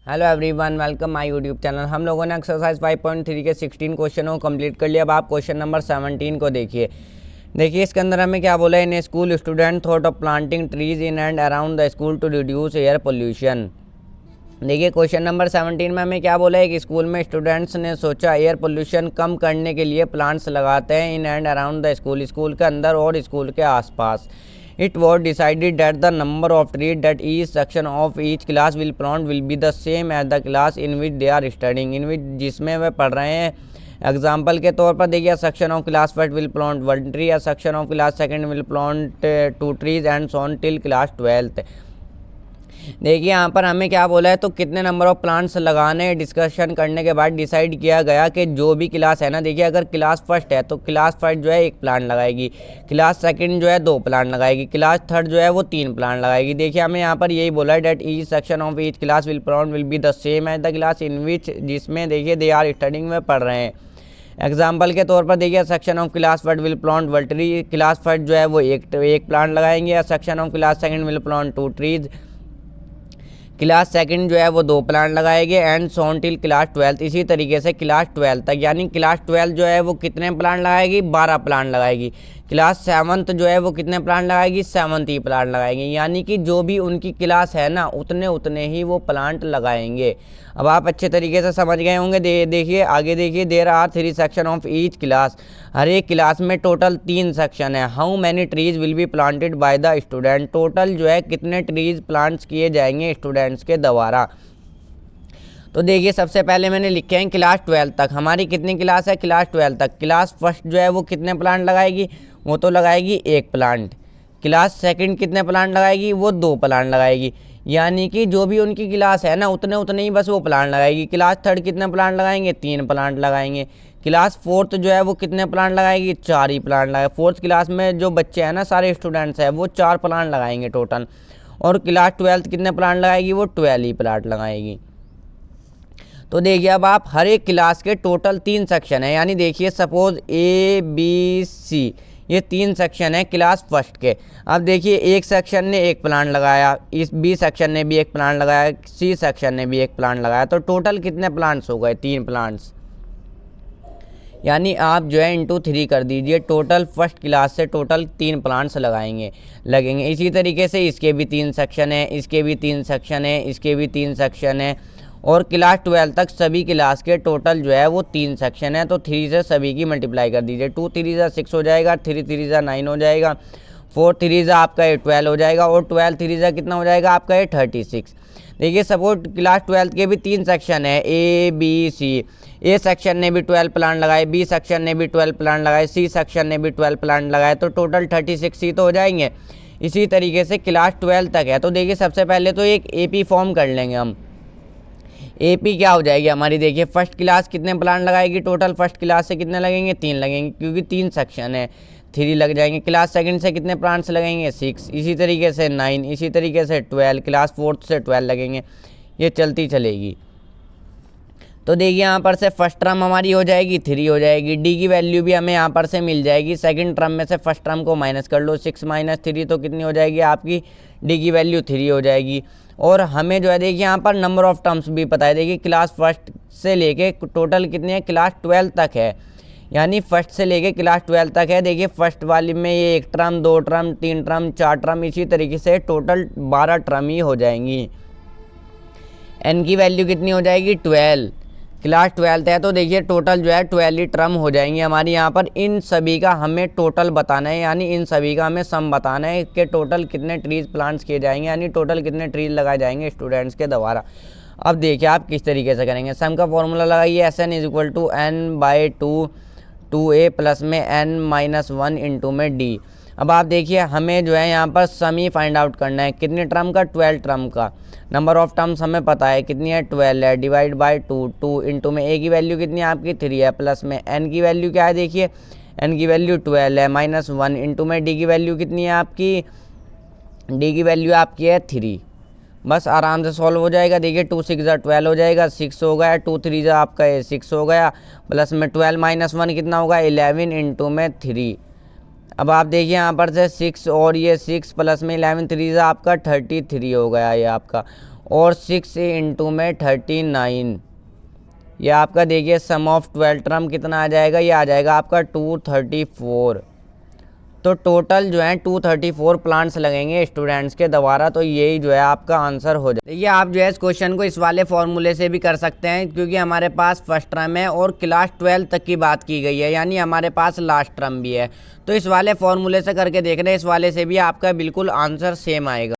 Hello everyone, welcome my YouTube channel. हम लोगों ने एक्सरसाइज 5.3 के 16 क्वेश्चनों को कंप्लीट कर लिया। अब आप क्वेश्चन नंबर 17 को देखिए। इसके अंदर हमें क्या बोला है, in school student thought of planting trees in and around the school to reduce air pollution. देखिए क्वेश्चन नंबर 17 में हमें क्या बोला है कि स्कूल में स्टूडेंट्स ने सोचा एयर पोल्यूशन कम करने के लिए प्लांट्स लगाते हैं इन and around the school, school के अंदर और स्कूल के आसपास। It was decided that the number of trees that each section of each class will plant will be the same as the class in which they are studying, in which जिसमें वे पढ़ रहे हैं। Example के तौर पर देखिए, section of class first will plant 1 tree, या section of class second will plant 2 trees and so on till class 12th। देखिए यहाँ पर हमें क्या बोला है, तो कितने नंबर ऑफ प्लांट्स लगाने डिस्कशन करने के बाद डिसाइड किया गया कि जो भी क्लास है ना, देखिए अगर क्लास फर्स्ट है तो क्लास फर्स्ट जो है 1 प्लांट लगाएगी, क्लास सेकंड जो है 2 प्लांट लगाएगी, क्लास थर्ड जो है वो 3 प्लांट लगाएगी। देखिए हमें यहाँ पर यही बोला है that each section of each class will plant will be the same as the class in which, जिसमें देखिए दे आर स्टडिंग में पढ़ रहे हैं। एग्जाम्पल के तौर पर देखिए, section of class first will plant 1 tree, class first जो है वो एक प्लांट लगाएंगे, या section of class second will plant 2 trees, class second जो है वो 2 प्लांट लगाएंगे, and so on till class 12th। इसी तरीके से क्लास 12 तक, यानी क्लास 12 जो है वो कितने प्लांट लगाएगी, 12 प्लांट लगाएगी। क्लास 7th जो है वो कितने प्लांट लगाएगी, 7th ही प्लांट लगाएंगे। यानी कि जो भी उनकी क्लास है ना, उतने ही वो प्लांट लगाएंगे। अब आप अच्छे तरीके से समझ गए होंगे। देखिए आगे देखिए, there are 3 section of each class, हर एक क्लास में टोटल 3 सेक्शन है। How many trees will be planted by the student, total जो है कितने ट्रीज प्लांट्स किए जाएंगे स्टूडेंट्स के द्वारा। तो देखिए सबसे पहले मैंने लिखे हैं क्लास 12 तक, हमारी कितनी क्लास है, क्लास 12 तक। क्लास फर्स्ट जो है वो कितने प्लांट लगाएगी, वो तो लगाएगी 1 प्लांट। क्लास सेकंड कितने प्लांट लगाएगी, वो 2 प्लांट लगाएगी। यानी कि जो भी उनकी क्लास है ना, उतने ही बस वो प्लांट लगाएगी। क्लास थर्ड कितने प्लांट लगाएंगे, 3 प्लांट लगाएंगे। क्लास फोर्थ जो है वो कितने प्लांट लगाएगी, 4 ही प्लांट लगाए। फोर्थ क्लास में जो बच्चे हैं ना, सारे स्टूडेंट्स हैं, वो 4 प्लांट लगाएंगे टोटल। और क्लास 12 कितने प्लांट लगाएगी, वो 12 ही प्लांट लगाएगी। तो देखिए अब आप हर एक क्लास के टोटल 3 सेक्शन है, यानी देखिए सपोज ए बी सी, ये 3 सेक्शन है क्लास फर्स्ट के। अब देखिए एक सेक्शन ने 1 प्लांट लगाया, इस बी सेक्शन ने भी 1 प्लांट लगाया, सी सेक्शन ने भी 1 प्लांट लगाया, तो टोटल कितने प्लांट्स हो गए, 3 प्लांट्स। यानी आप जो है इंटू 3 कर दीजिए, टोटल फर्स्ट क्लास से टोटल 3 प्लांट्स लगेंगे। इसी तरीके से इसके भी 3 सेक्शन है, इसके भी 3 सेक्शन है, इसके भी 3 सेक्शन है, और क्लास 12 तक सभी क्लास के टोटल जो है वो 3 सेक्शन है। तो 3 से सभी की मल्टीप्लाई कर दीजिए, 2 3 6 हो जाएगा, 3 3 9 हो जाएगा, 4 3 आपका ये 12 हो जाएगा, और 12 3 कितना हो जाएगा आपका ये 36। देखिए सपोज क्लास 12 के भी 3 सेक्शन है, A B C. A section ने भी 12 प्लांट लगाए, बी सेक्शन ने भी 12 प्लांट लगाए, सी सेक्शन ने भी 12 प्लांट लगाए, तो टोटल 36 ही तो हो जाएंगे। इसी तरीके से क्लास 12 तक है। तो देखिए सबसे पहले तो एक एपी फॉर्म कर लेंगे हम। एपी क्या हो जाएगी हमारी, देखिए फर्स्ट क्लास कितने प्लांट लगाएगी, टोटल फर्स्ट क्लास से कितने लगेंगे, 3 लगेंगे, क्योंकि 3 सेक्शन है, 3 लग जाएंगे। क्लास सेकंड से कितने प्लांट्स लगेंगे, 6, इसी तरीके से 9, इसी तरीके से 12, क्लास फोर्थ से 12 लगेंगे, ये चलती चलेगी। तो देखिए यहाँ पर से फर्स्ट टर्म हमारी हो जाएगी 3 हो जाएगी, डी की वैल्यू भी हमें यहाँ पर से मिल जाएगी। सेकंड टर्म में से फर्स्ट टर्म को माइनस कर लो, 6 - 3 तो कितनी हो जाएगी आपकी, डी की वैल्यू 3 हो जाएगी। और हमें जो है देखिए यहाँ पर नंबर ऑफ टर्म्स भी पता है। देखिए क्लास फर्स्ट से लेके टोटल कितनी है, क्लास 12 तक है, यानी फर्स्ट से लेके क्लास 12 तक है। देखिए फर्स्ट वाली में ये 1 टर्म, 2 टर्म, 3 टर्म, 4 टर्म, इसी तरीके से टोटल 12 टर्म ही हो जाएंगी। एन की वैल्यू कितनी हो जाएगी, 12। क्लास 12 है तो देखिए टोटल जो है 12 ही टर्म हो जाएंगे हमारी। यहाँ पर इन सभी का हमें टोटल बताना है, यानी इन सभी का हमें सम बताना है कि टोटल कितने ट्रीज प्लांट्स किए जाएंगे, यानी टोटल कितने ट्रीज लगाए जाएंगे स्टूडेंट्स के द्वारा। अब देखिए आप किस तरीके से करेंगे। सम का फॉर्मूला लगाइए, SN = n/2 2a प्लस में n-1 इंटू में d। अब आप देखिए हमें जो है यहाँ पर सम ही फाइंड आउट करना है, कितने टर्म का, 12 टर्म का। नंबर ऑफ टर्म्स हमें पता है कितनी है, 12 है, डिवाइड बाय 2 इंटू में a की वैल्यू कितनी है आपकी, 3 है, प्लस में n की वैल्यू क्या है, देखिए n की वैल्यू 12 है, -1 इंटू में d की वैल्यू कितनी है आपकी, d की वैल्यू आपकी है 3। बस आराम से सॉल्व हो जाएगा। देखिए 2 6 12 हो जाएगा, 6 हो गया, 2 3 आपका 6 हो गया, प्लस में 12 - 1 कितना होगा, 11 इंटू में 3। अब आप देखिए यहाँ पर से 6 और ये 6 प्लस में 11 3 आपका 33 हो गया ये आपका। और 6 इंटू में 39। ये आपका देखिए सम ऑफ 12 टर्म कितना आ जाएगा, ये आ जाएगा आपका 234। तो टोटल जो है 234 प्लांट्स लगेंगे स्टूडेंट्स के द्वारा। तो यही जो है आपका आंसर हो जाए। देखिए आप जो है इस क्वेश्चन को इस वाले फॉर्मूले से भी कर सकते हैं, क्योंकि हमारे पास फर्स्ट टर्म है और क्लास 12 तक की बात की गई है, यानी हमारे पास लास्ट टर्म भी है। तो इस वाले फॉर्मूले से करके देख रहे हैं, इस वाले से भी आपका बिल्कुल आंसर सेम आएगा।